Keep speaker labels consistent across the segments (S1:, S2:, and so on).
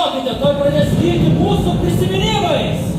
S1: nebijokite, tuoj pradės vykti mūsų prisiminimais.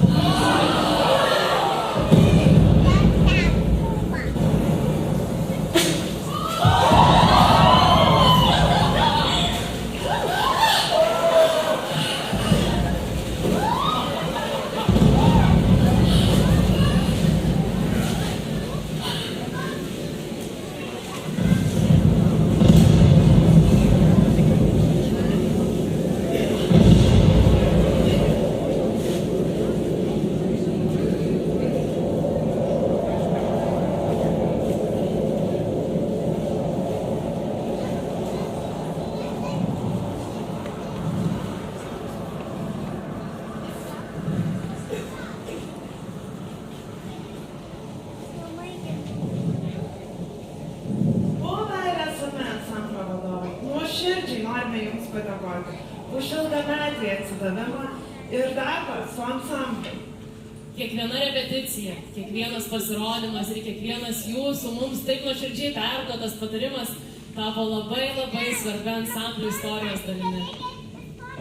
S2: Nuoširdžiai norime Jums padėkoti už ilgametį atsidavimą ir darbą su ansambliu.
S3: Kiekviena repeticija, kiekvienas pasirodymas ir kiekvienas jūsų mums taip nuoširdžiai perduotas patarimas tapo labai svarbia ansamblio istorijos dalimi.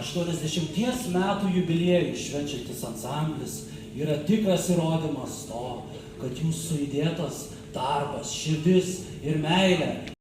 S1: 80 metų jubiliejų švenčiantis ansamblis yra tikras įrodymas to, kad jūsų įdėtas darbas, širdis ir meilė